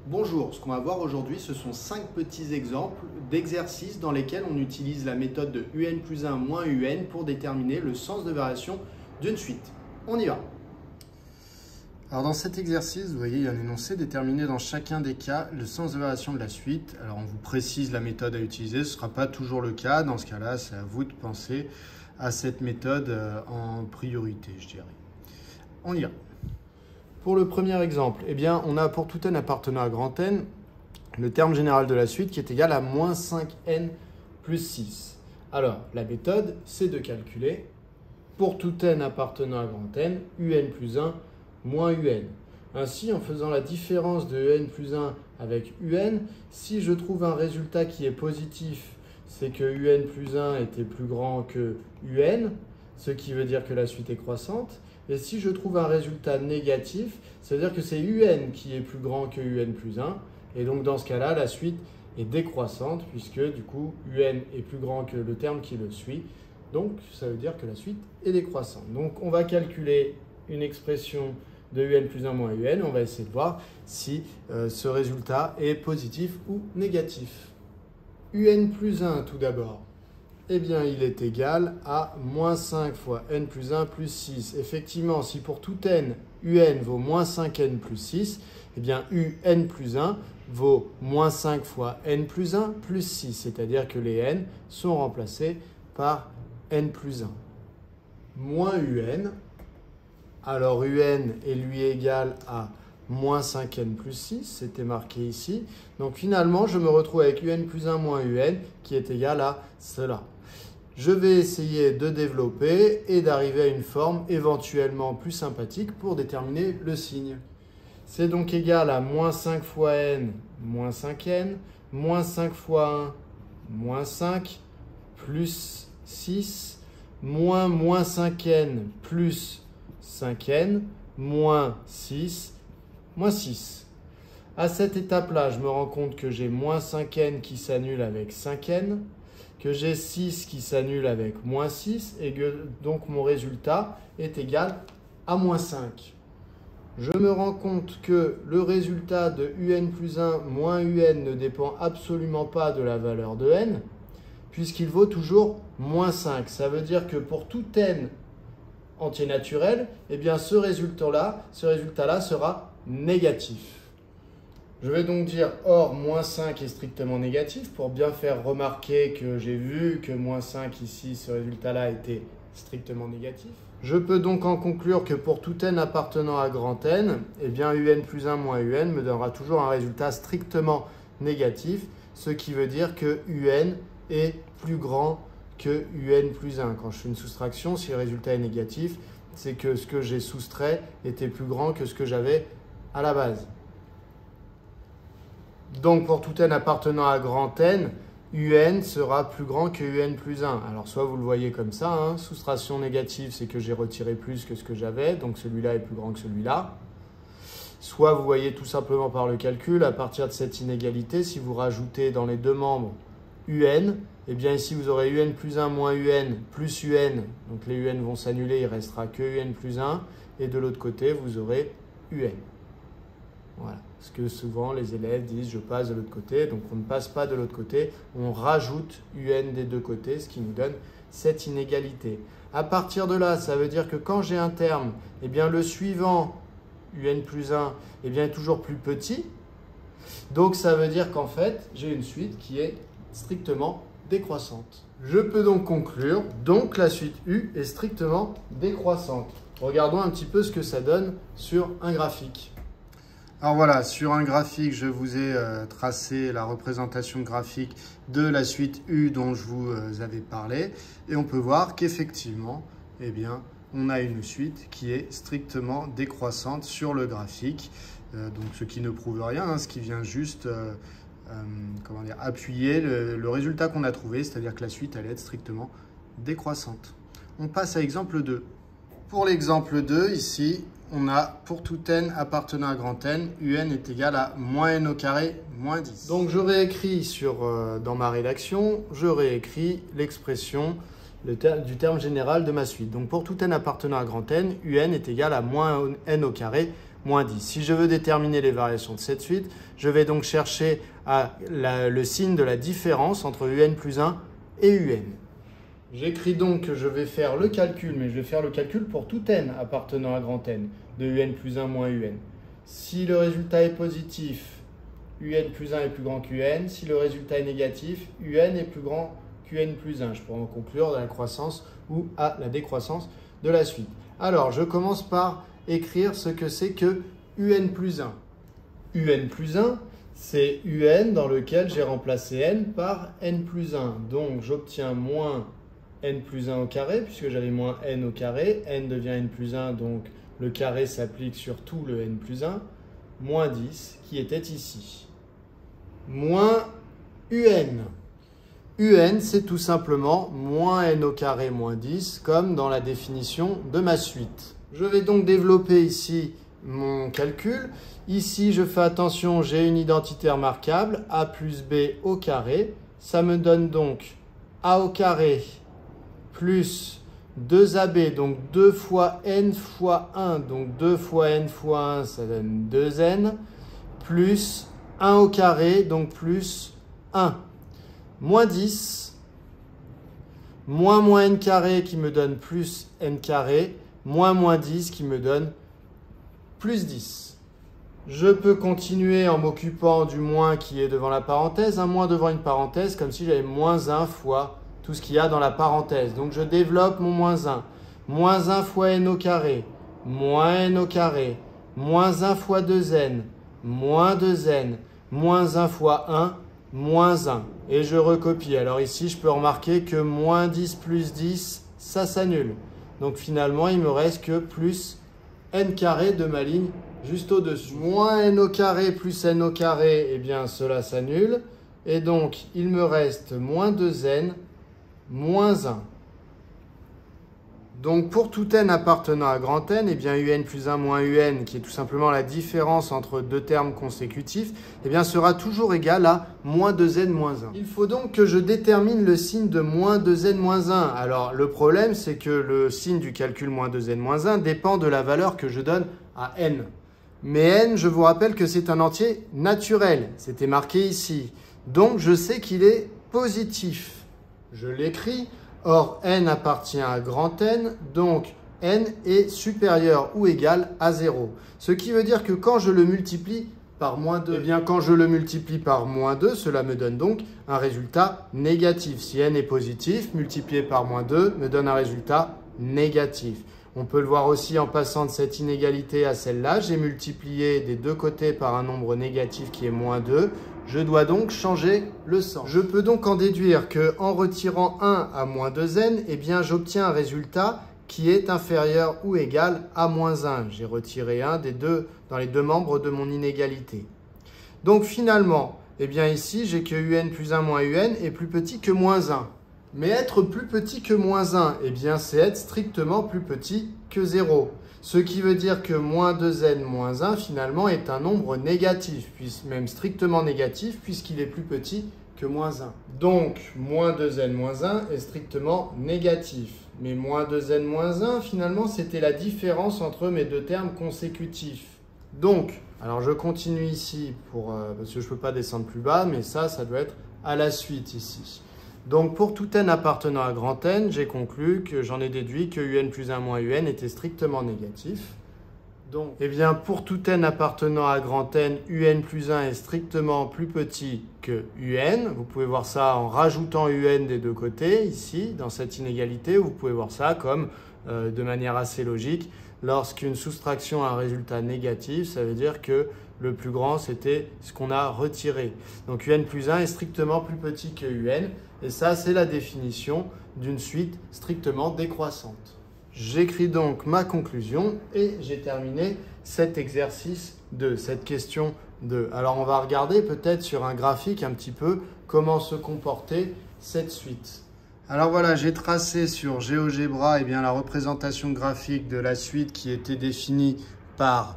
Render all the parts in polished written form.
Bonjour, ce qu'on va voir aujourd'hui, ce sont 5 petits exemples d'exercices dans lesquels on utilise la méthode de UN plus 1 moins UN pour déterminer le sens de variation d'une suite. On y va. Alors dans cet exercice, vous voyez, il y a un énoncé déterminé dans chacun des cas le sens de variation de la suite. Alors on vous précise la méthode à utiliser, ce ne sera pas toujours le cas. Dans ce cas-là, c'est à vous de penser à cette méthode en priorité, je dirais. On y va. Pour le premier exemple, eh bien, on a pour tout n appartenant à grand N le terme général de la suite qui est égal à moins 5n plus 6. Alors, la méthode, c'est de calculer pour tout n appartenant à grand N, un plus 1 moins un. Ainsi, en faisant la différence de un plus 1 avec un, si je trouve un résultat qui est positif, c'est que un plus 1 était plus grand que un, ce qui veut dire que la suite est croissante. Et si je trouve un résultat négatif, ça veut dire que c'est un qui est plus grand que un plus 1. Et donc dans ce cas-là, la suite est décroissante puisque du coup, un est plus grand que le terme qui le suit. Donc ça veut dire que la suite est décroissante. Donc on va calculer une expression de un plus 1 moins un. On va essayer de voir si ce résultat est positif ou négatif. Un plus 1 tout d'abord. Eh bien, il est égal à moins 5 fois n plus 1 plus 6. Effectivement, si pour tout n, un vaut moins 5n plus 6, eh bien, un plus 1 vaut moins 5 fois n plus 1 plus 6, c'est-à-dire que les n sont remplacés par n plus 1. Moins un, alors un est lui égal à moins 5n plus 6, c'était marqué ici. Donc finalement, je me retrouve avec un plus 1 moins un qui est égal à cela. Je vais essayer de développer et d'arriver à une forme éventuellement plus sympathique pour déterminer le signe. C'est donc égal à moins 5 fois n moins 5n, moins 5 fois 1 moins 5, plus 6, moins 5n plus 5n, moins 6, moins 6. À cette étape-là, je me rends compte que j'ai moins 5n qui s'annule avec 5n, que j'ai 6 qui s'annule avec moins 6, et que donc mon résultat est égal à moins 5. Je me rends compte que le résultat de un plus 1 moins un ne dépend absolument pas de la valeur de n, puisqu'il vaut toujours moins 5. Ça veut dire que pour tout n entier naturel, eh bien ce résultat-là sera négatif. Je vais donc dire or moins 5 est strictement négatif pour bien faire remarquer que j'ai vu que moins 5 ici, ce résultat-là était strictement négatif. Je peux donc en conclure que pour tout n appartenant à grand N, eh bien un plus 1 moins un me donnera toujours un résultat strictement négatif, ce qui veut dire que un est plus grand que un plus 1. Quand je fais une soustraction, si le résultat est négatif, c'est que ce que j'ai soustrait était plus grand que ce que j'avais à la base. Donc pour tout n appartenant à grand N, un sera plus grand que un plus 1. Alors soit vous le voyez comme ça, hein, soustration négative, c'est que j'ai retiré plus que ce que j'avais, donc celui-là est plus grand que celui-là. Soit vous voyez tout simplement par le calcul, à partir de cette inégalité, si vous rajoutez dans les deux membres un, eh bien ici vous aurez un plus 1 moins un plus un, donc les un vont s'annuler, il ne restera que un plus 1, et de l'autre côté vous aurez un. Voilà, parce que souvent les élèves disent je passe de l'autre côté, donc on ne passe pas de l'autre côté, on rajoute un des deux côtés, ce qui nous donne cette inégalité. À partir de là, ça veut dire que quand j'ai un terme, eh bien le suivant, un plus 1, eh bien, est toujours plus petit, donc ça veut dire qu'en fait j'ai une suite qui est strictement décroissante. Je peux donc conclure, donc la suite U est strictement décroissante. Regardons un petit peu ce que ça donne sur un graphique. Alors voilà, sur un graphique, je vous ai tracé la représentation graphique de la suite U dont je vous avais parlé. Et on peut voir qu'effectivement, eh bien, on a une suite qui est strictement décroissante sur le graphique. Donc ce qui ne prouve rien, hein, ce qui vient juste appuyer le résultat qu'on a trouvé, c'est-à-dire que la suite allait être strictement décroissante. On passe à l'exemple 2. Pour l'exemple 2, ici, on a pour tout n appartenant à grand N, un est égal à moins n au carré moins 10. Donc je réécris dans ma rédaction, je réécris l'expression du terme général de ma suite. Donc pour tout n appartenant à grand N, un est égal à moins n au carré moins 10. Si je veux déterminer les variations de cette suite, je vais donc chercher le signe de la différence entre un plus 1 et un. J'écris donc que je vais faire le calcul, mais je vais faire le calcul pour tout n appartenant à grand N, de un plus 1 moins un. Si le résultat est positif, un plus 1 est plus grand qu'un. Si le résultat est négatif, un est plus grand qu'un plus 1. Je pourrais en conclure à la croissance ou à la décroissance de la suite. Alors, je commence par écrire ce que c'est que un plus 1. Un plus 1, c'est un dans lequel j'ai remplacé n par n plus 1. Donc, j'obtiens moins n plus 1 au carré, puisque j'avais moins n au carré. N devient n plus 1, donc le carré s'applique sur tout le n plus 1. Moins 10, qui était ici. Moins un. Un, c'est tout simplement moins n au carré moins 10, comme dans la définition de ma suite. Je vais donc développer ici mon calcul. Ici, je fais attention, j'ai une identité remarquable, a plus b au carré. Ça me donne donc a au carré plus 2ab, donc 2 fois n fois 1, donc 2 fois n fois 1, ça donne 2n, plus 1 au carré, donc plus 1. Moins 10, moins n carré qui me donne plus n carré, moins 10 qui me donne plus 10. Je peux continuer en m'occupant du moins qui est devant la parenthèse, un moins devant une parenthèse, comme si j'avais moins 1 fois tout ce qu'il y a dans la parenthèse. Donc je développe mon moins 1. Moins 1 fois n au carré, moins n au carré, moins 1 fois 2n, moins 2n, moins 1 fois 1, moins 1. Et je recopie. Alors ici, je peux remarquer que moins 10 plus 10, ça s'annule. Donc finalement, il me reste que plus n carré de ma ligne juste au-dessus. Moins n au carré plus n au carré, eh bien cela s'annule. Et donc, il me reste moins 2n, moins 1. Donc pour tout n appartenant à grand N, eh bien un plus 1 moins un, qui est tout simplement la différence entre deux termes consécutifs, eh bien sera toujours égal à moins 2n moins 1. Il faut donc que je détermine le signe de moins 2n moins 1. Alors le problème, c'est que le signe du calcul moins 2n moins 1 dépend de la valeur que je donne à n. Mais n, je vous rappelle que c'est un entier naturel. C'était marqué ici. Donc je sais qu'il est positif. Je l'écris. Or, n appartient à grand N, donc n est supérieur ou égal à 0. Ce qui veut dire que quand je le multiplie par moins 2, eh bien quand je le multiplie par moins 2, cela me donne donc un résultat négatif. Si n est positif, multiplié par moins 2 me donne un résultat négatif. On peut le voir aussi en passant de cette inégalité à celle-là. J'ai multiplié des deux côtés par un nombre négatif qui est moins 2. Je dois donc changer le sens. Je peux donc en déduire qu'en retirant 1 à moins 2n, eh bien j'obtiens un résultat qui est inférieur ou égal à moins 1. J'ai retiré 1 dans les deux membres de mon inégalité. Donc finalement, eh bien ici, j'ai que un plus 1 moins un est plus petit que moins 1. Mais être plus petit que moins 1, eh bien c'est être strictement plus petit que 0. Ce qui veut dire que moins 2n moins 1, finalement, est un nombre négatif, même strictement négatif, puisqu'il est plus petit que moins 1. Donc, moins 2n moins 1 est strictement négatif. Mais moins 2n moins 1, finalement, c'était la différence entre mes deux termes consécutifs. Donc, alors je continue ici, parce que je ne peux pas descendre plus bas, mais ça doit être à la suite ici. Donc, pour tout n appartenant à grand N, j'ai conclu que j'en ai déduit que un plus 1 moins un était strictement négatif. Donc, eh bien, pour tout n appartenant à grand N, un plus 1 est strictement plus petit que un. Vous pouvez voir ça en rajoutant un des deux côtés, ici, dans cette inégalité. Vous pouvez voir ça comme, de manière assez logique, lorsqu'une soustraction a un résultat négatif, ça veut dire que le plus grand, c'était ce qu'on a retiré. Donc, un plus 1 est strictement plus petit que un. Et ça, c'est la définition d'une suite strictement décroissante. J'écris donc ma conclusion et j'ai terminé cet exercice 2, cette question 2. Alors, on va regarder peut-être sur un graphique un petit peu comment se comportait cette suite. Alors voilà, j'ai tracé sur GeoGebra la représentation graphique de la suite qui était définie par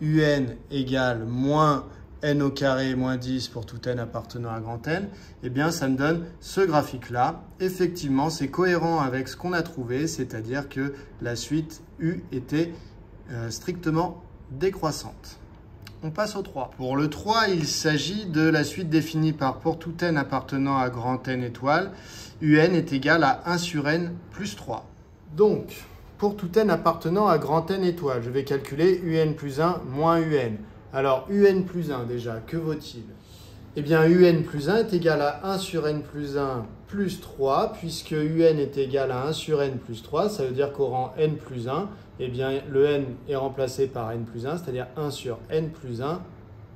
un égale moins n au carré moins 10 pour tout n appartenant à grand N, eh bien ça me donne ce graphique-là. Effectivement, c'est cohérent avec ce qu'on a trouvé, c'est-à-dire que la suite U était strictement décroissante. On passe au 3. Pour le 3, il s'agit de la suite définie par pour tout n appartenant à grand n étoile, un est égal à 1 sur n plus 3. Donc, pour tout n appartenant à grand n étoile, je vais calculer un plus 1 moins un. Alors, un plus 1 déjà, que vaut-il? Eh bien, un plus 1 est égal à 1 sur n plus 1 plus 3, puisque un est égal à 1 sur n plus 3, ça veut dire qu'au rang n plus 1, eh bien, le n est remplacé par n plus 1, c'est-à-dire 1 sur n plus 1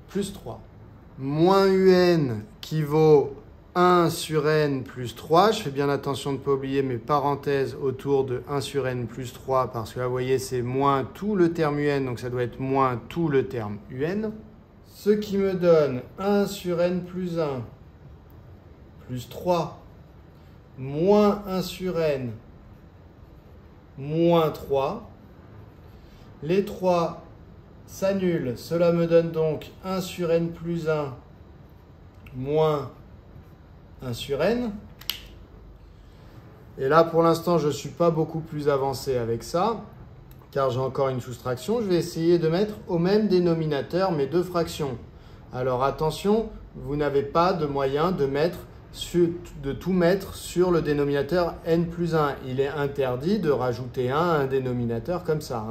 plus 3. Moins un qui vaut 1 sur n plus 3, je fais bien attention de ne pas oublier mes parenthèses autour de 1 sur n plus 3, parce que là, vous voyez, c'est moins tout le terme un, donc ça doit être moins tout le terme un. Ce qui me donne 1 sur n plus 1 plus 3 moins 1 sur n moins 3. Les 3 s'annulent. Cela me donne donc 1 sur n plus 1 moins 1 sur n. Et là, pour l'instant, je ne suis pas beaucoup plus avancé avec ça, car j'ai encore une soustraction. Je vais essayer de mettre au même dénominateur mes deux fractions. Alors attention, vous n'avez pas de moyen de tout mettre sur le dénominateur n plus 1. Il est interdit de rajouter 1 à un dénominateur comme ça.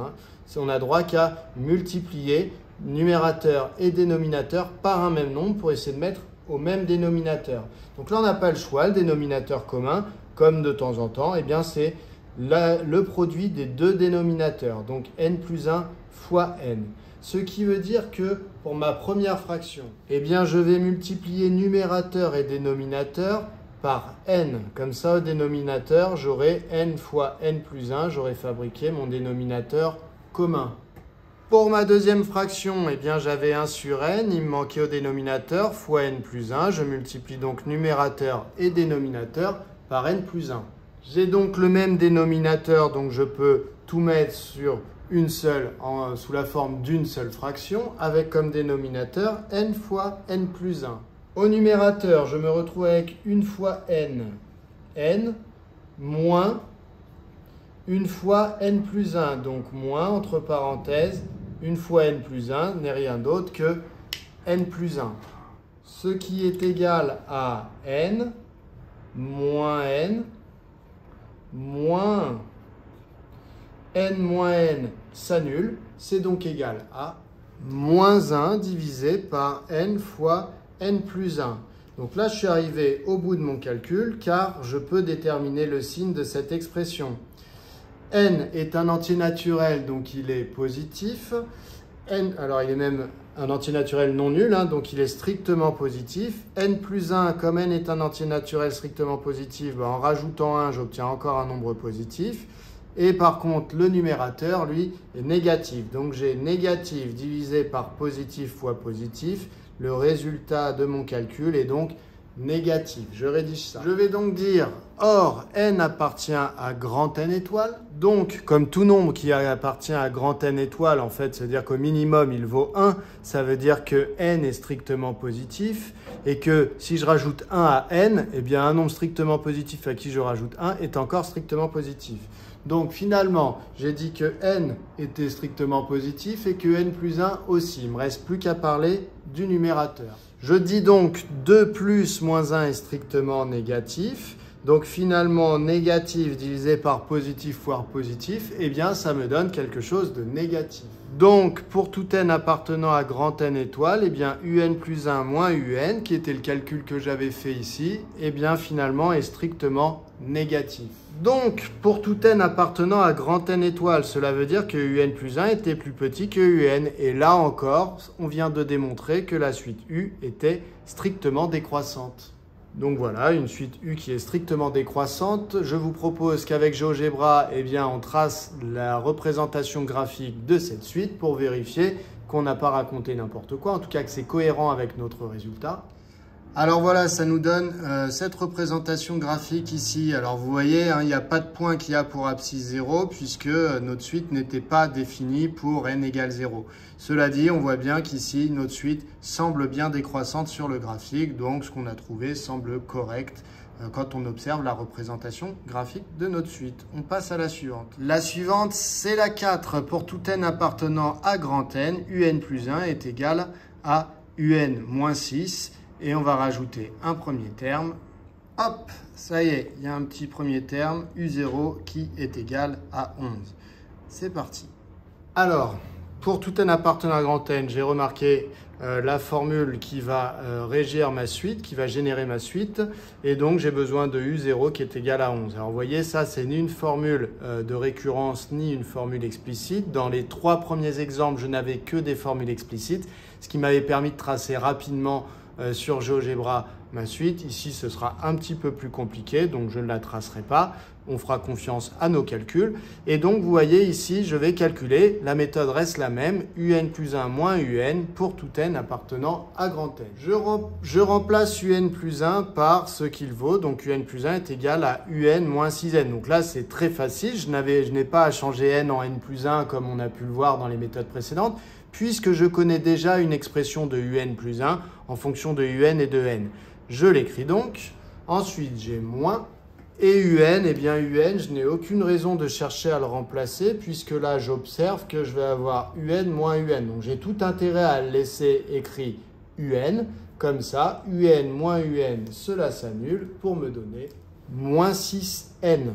On n'a droit qu'à multiplier numérateur et dénominateur par un même nombre pour essayer de mettre au même dénominateur. Donc là, on n'a pas le choix. Le dénominateur commun, comme de temps en temps, eh bien c'est le produit des deux dénominateurs, donc n plus 1 fois n. Ce qui veut dire que pour ma première fraction, eh bien je vais multiplier numérateur et dénominateur par n. Comme ça, au dénominateur, j'aurai n fois n plus 1, j'aurai fabriqué mon dénominateur commun. Pour ma deuxième fraction, eh bien j'avais 1 sur n, il me manquait au dénominateur fois n plus 1. Je multiplie donc numérateur et dénominateur par n plus 1. J'ai donc le même dénominateur, donc je peux tout mettre sur une seule, sous la forme d'une seule fraction, avec comme dénominateur n fois n plus 1. Au numérateur, je me retrouve avec 1 fois n, moins 1 fois n plus 1, donc moins, entre parenthèses, 1 fois n plus 1 n'est rien d'autre que n plus 1. Ce qui est égal à n, moins n, moins n s'annule, c'est donc égal à moins 1 divisé par n fois n plus 1. Donc là, je suis arrivé au bout de mon calcul, car je peux déterminer le signe de cette expression. N est un entier naturel, donc il est positif. Alors il est même un entier naturel non nul, donc il est strictement positif. N plus 1, comme n est un entier naturel strictement positif, en rajoutant 1, j'obtiens encore un nombre positif. Et par contre, le numérateur, lui, est négatif. Donc j'ai négatif divisé par positif fois positif. Le résultat de mon calcul est donc négatif. Je rédige ça. Je vais donc dire, or, n appartient à grand n étoile. Donc, comme tout nombre qui appartient à grand n étoile, en fait, c'est-à-dire qu'au minimum, il vaut 1, ça veut dire que n est strictement positif et que si je rajoute 1 à n, eh bien, un nombre strictement positif à qui je rajoute 1 est encore strictement positif. Donc, finalement, j'ai dit que n était strictement positif et que n plus 1 aussi. Il ne me reste plus qu'à parler du numérateur. Je dis donc 2 plus moins 1 est strictement négatif. Donc finalement, négatif divisé par positif fois positif, eh bien ça me donne quelque chose de négatif. Donc pour tout n appartenant à grand n étoile, eh bien un plus 1 moins un, qui était le calcul que j'avais fait ici, eh bien finalement est strictement négatif. Donc pour tout n appartenant à grand n étoile, cela veut dire que un plus 1 était plus petit que un. Et là encore, on vient de démontrer que la suite u était strictement décroissante. Donc voilà, une suite U qui est strictement décroissante. Je vous propose qu'avec GeoGebra, eh bien, on trace la représentation graphique de cette suite pour vérifier qu'on n'a pas raconté n'importe quoi, en tout cas que c'est cohérent avec notre résultat. Alors voilà, ça nous donne cette représentation graphique ici. Alors vous voyez, il n'y a pas de point qu'il y a pour abscisse 0 puisque notre suite n'était pas définie pour n égale 0. Cela dit, on voit bien qu'ici, notre suite semble bien décroissante sur le graphique. Donc ce qu'on a trouvé semble correct quand on observe la représentation graphique de notre suite. On passe à la suivante. La suivante, c'est la 4. Pour tout n appartenant à grand N, un plus 1 est égal à un moins 6. Et on va rajouter un premier terme. Hop, ça y est, il y a un petit premier terme, U0, qui est égal à 11. C'est parti. Alors, pour tout n appartenant à grand N, j'ai remarqué la formule qui va régir ma suite, qui va générer ma suite. Et donc, j'ai besoin de U0 qui est égal à 11. Alors, vous voyez, ça, c'est ni une formule de récurrence, ni une formule explicite. Dans les 3 premiers exemples, je n'avais que des formules explicites, ce qui m'avait permis de tracer rapidement sur GeoGebra ma suite. Ici, ce sera un petit peu plus compliqué, donc je ne la tracerai pas. On fera confiance à nos calculs. Et donc, vous voyez ici, je vais calculer. La méthode reste la même, un plus 1 moins un pour tout n appartenant à grand N. Je remplace un plus 1 par ce qu'il vaut. Donc, un plus 1 est égal à un moins 6n. Donc là, c'est très facile. Je n'ai pas à changer n en n plus 1 comme on a pu le voir dans les méthodes précédentes, puisque je connais déjà une expression de un plus 1 en fonction de un et de n. Je l'écris donc. Ensuite, j'ai moins. Et un, eh bien un, je n'ai aucune raison de chercher à le remplacer, puisque là, j'observe que je vais avoir un moins un. Donc, j'ai tout intérêt à le laisser écrit un. Comme ça, un moins un, cela s'annule pour me donner moins 6n.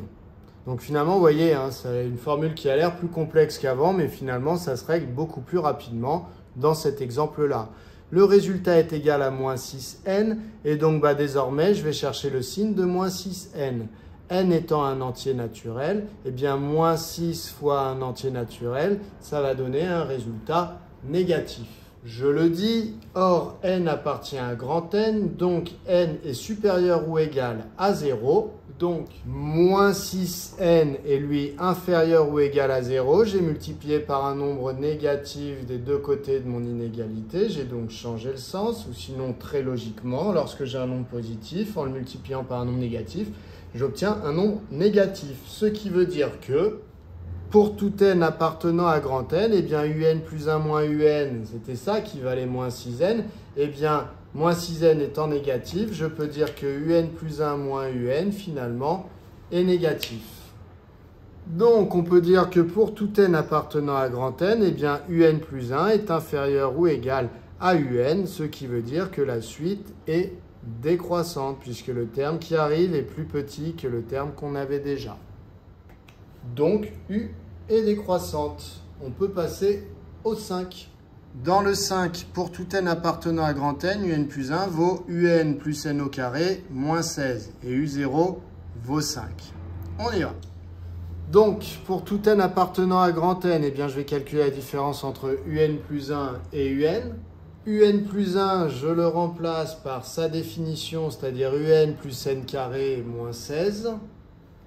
Donc finalement, vous voyez, hein, c'est une formule qui a l'air plus complexe qu'avant, mais finalement, ça se règle beaucoup plus rapidement dans cet exemple-là. Le résultat est égal à moins 6n, et donc désormais, je vais chercher le signe de moins 6n. n étant un entier naturel, eh bien moins 6 fois un entier naturel, ça va donner un résultat négatif. Je le dis, or n appartient à grand N, donc n est supérieur ou égal à 0. Donc, moins 6n est lui inférieur ou égal à 0. J'ai multiplié par un nombre négatif des deux côtés de mon inégalité. J'ai donc changé le sens, ou sinon très logiquement, lorsque j'ai un nombre positif, en le multipliant par un nombre négatif, j'obtiens un nombre négatif. Ce qui veut dire que, pour tout n appartenant à grand N, eh bien un plus 1 moins un, c'était ça qui valait moins 6n. Eh bien, moins 6n étant négatif, je peux dire que un plus 1 moins un, finalement, est négatif. Donc, on peut dire que pour tout n appartenant à grand N, eh bien un plus 1 est inférieur ou égal à un, ce qui veut dire que la suite est décroissante, puisque le terme qui arrive est plus petit que le terme qu'on avait déjà. Donc, U est décroissante. On peut passer au 5. Dans le 5, pour tout n appartenant à grand N, un plus 1 vaut un plus n au carré moins 16. Et U0 vaut 5. On y va. Donc, pour tout n appartenant à grand N, eh bien, je vais calculer la différence entre un plus 1 et un. Un plus 1, je le remplace par sa définition, c'est-à-dire un plus n carré moins 16.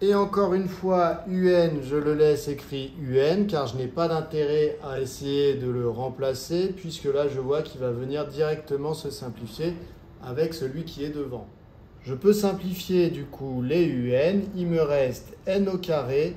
Et encore une fois, un, je le laisse écrit un, car je n'ai pas d'intérêt à essayer de le remplacer, puisque là, je vois qu'il va venir directement se simplifier avec celui qui est devant. Je peux simplifier du coup les un, il me reste n au carré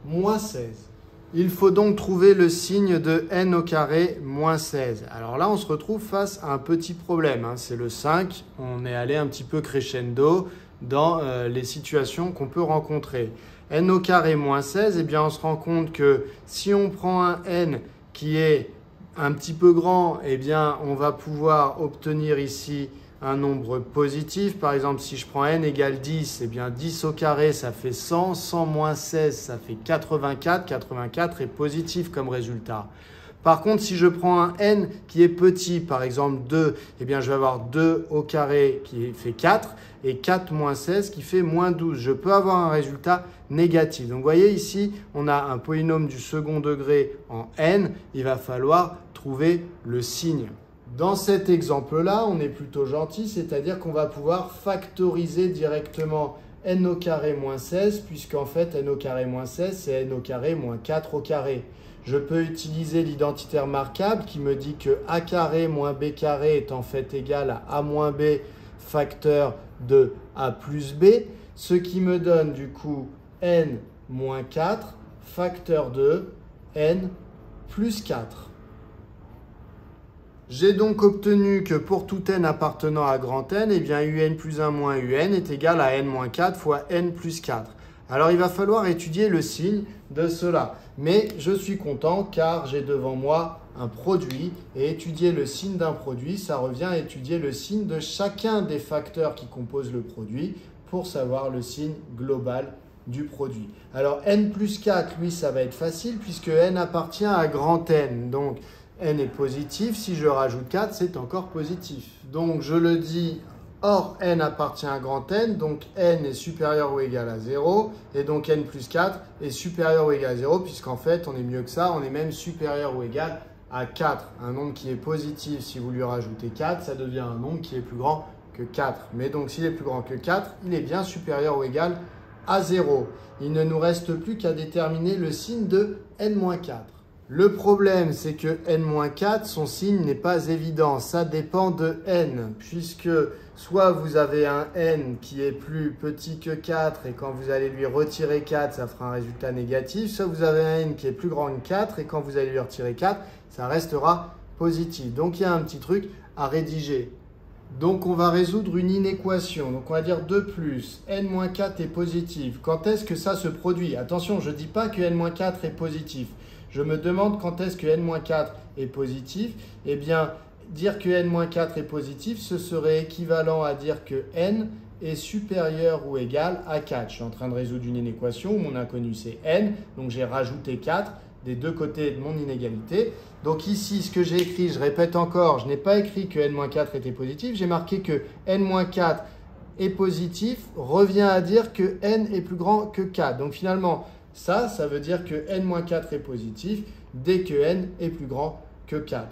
moins 16. Il faut donc trouver le signe de n au carré moins 16. Alors là, on se retrouve face à un petit problème, hein. C'est le 5, on est allé un petit peu crescendo dans les situations qu'on peut rencontrer. N au carré moins 16, eh bien on se rend compte que si on prend un n qui est un petit peu grand, eh bien on va pouvoir obtenir ici un nombre positif. Par exemple, si je prends n égale 10, eh bien 10 au carré, ça fait 100. 100 moins 16, ça fait 84. 84 est positif comme résultat. Par contre, si je prends un n qui est petit, par exemple 2, eh bien je vais avoir 2 au carré qui fait 4 et 4 moins 16 qui fait moins 12. Je peux avoir un résultat négatif. Donc vous voyez ici, on a un polynôme du second degré en n. Il va falloir trouver le signe. Dans cet exemple-là, on est plutôt gentil, c'est-à-dire qu'on va pouvoir factoriser directement n au carré moins 16, puisqu'en fait n au carré moins 16, c'est n au carré moins 4 au carré. Je peux utiliser l'identité remarquable qui me dit que a carré moins b carré est en fait égal à a moins b facteur de a plus b, ce qui me donne du coup n moins 4 facteur de n plus 4. J'ai donc obtenu que pour tout n appartenant à grand N, eh bien un plus 1 moins un est égal à n-4 fois n plus 4. Alors il va falloir étudier le signe de cela. Mais je suis content car j'ai devant moi un produit et étudier le signe d'un produit, ça revient à étudier le signe de chacun des facteurs qui composent le produit pour savoir le signe global du produit. Alors n plus 4, lui, ça va être facile puisque n appartient à grand N. Donc n est positif, si je rajoute 4, c'est encore positif. Donc je le dis, or n appartient à grand N, donc n est supérieur ou égal à 0, et donc n plus 4 est supérieur ou égal à 0, puisqu'en fait, on est mieux que ça, on est même supérieur ou égal à 4. Un nombre qui est positif, si vous lui rajoutez 4, ça devient un nombre qui est plus grand que 4. Mais donc, s'il est plus grand que 4, il est bien supérieur ou égal à 0. Il ne nous reste plus qu'à déterminer le signe de n-4. Le problème, c'est que n-4, son signe n'est pas évident. Ça dépend de n, puisque soit vous avez un n qui est plus petit que 4 et quand vous allez lui retirer 4, ça fera un résultat négatif. Soit vous avez un n qui est plus grand que 4 et quand vous allez lui retirer 4, ça restera positif. Donc, il y a un petit truc à rédiger. Donc, on va résoudre une inéquation. Donc, on va dire 2 plus n-4 est positif. Quand est-ce que ça se produit? Attention, je ne dis pas que n-4 est positif. Je me demande quand est-ce que n-4 est positif. Eh bien, dire que n-4 est positif, ce serait équivalent à dire que n est supérieur ou égal à 4. Je suis en train de résoudre une inéquation où mon inconnu c'est n. Donc, j'ai rajouté 4 des deux côtés de mon inégalité. Donc ici, ce que j'ai écrit, je répète encore, je n'ai pas écrit que n-4 était positif. J'ai marqué que n-4 est positif, revient à dire que n est plus grand que 4. Donc finalement, ça veut dire que n-4 est positif dès que n est plus grand que 4.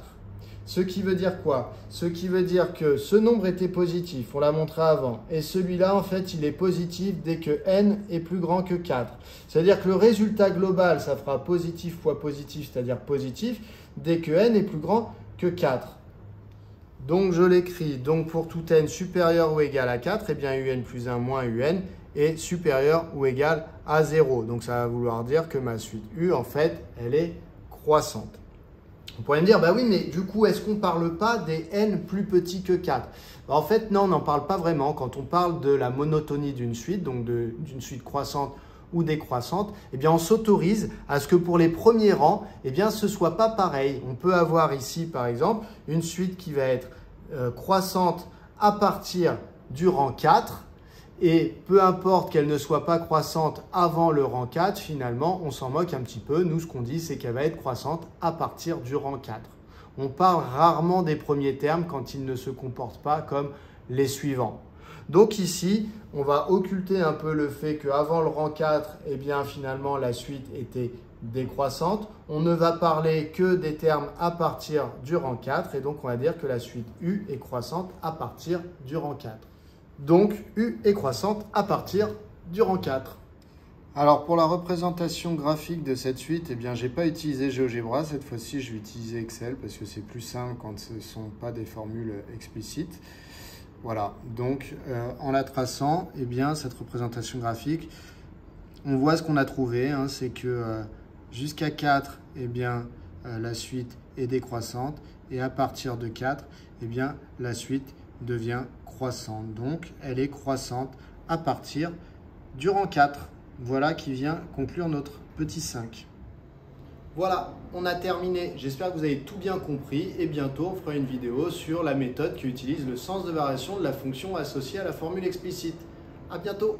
Ce qui veut dire quoi? Ce qui veut dire que ce nombre était positif, on l'a montré avant, et celui-là, en fait, il est positif dès que n est plus grand que 4. C'est-à-dire que le résultat global, ça fera positif fois positif, c'est-à-dire positif, dès que n est plus grand que 4. Donc, je l'écris. Donc, pour tout n supérieur ou égal à 4, eh bien, un plus 1 moins un est supérieur ou égal à 0. Donc, ça va vouloir dire que ma suite u, en fait, elle est croissante. Vous pourriez me dire, bah oui, mais du coup, est-ce qu'on ne parle pas des n plus petits que 4? En fait, non, on n'en parle pas vraiment. Quand on parle de la monotonie d'une suite, donc d'une suite croissante ou décroissante, eh bien, on s'autorise à ce que pour les premiers rangs, eh bien, ce ne soit pas pareil. On peut avoir ici, par exemple, une suite qui va être croissante à partir du rang 4. Et peu importe qu'elle ne soit pas croissante avant le rang 4, finalement, on s'en moque un petit peu. Nous, ce qu'on dit, c'est qu'elle va être croissante à partir du rang 4. On parle rarement des premiers termes quand ils ne se comportent pas comme les suivants. Donc ici, on va occulter un peu le fait qu'avant le rang 4, eh bien, finalement, la suite était décroissante. On ne va parler que des termes à partir du rang 4. Et donc, on va dire que la suite U est croissante à partir du rang 4. Donc, U est croissante à partir du rang 4. Alors, pour la représentation graphique de cette suite, eh bien, je n'ai pas utilisé GeoGebra. Cette fois-ci, je vais utiliser Excel parce que c'est plus simple quand ce ne sont pas des formules explicites. Voilà. Donc, en la traçant, eh bien, cette représentation graphique, on voit ce qu'on a trouvé. Hein, c'est que jusqu'à 4, eh bien, la suite est décroissante. Et à partir de 4, eh bien, la suite devient croissante. Donc, elle est croissante à partir du rang 4. Voilà qui vient conclure notre petit 5. Voilà, on a terminé. J'espère que vous avez tout bien compris et bientôt on fera une vidéo sur la méthode qui utilise le sens de variation de la fonction associée à la formule explicite. À bientôt.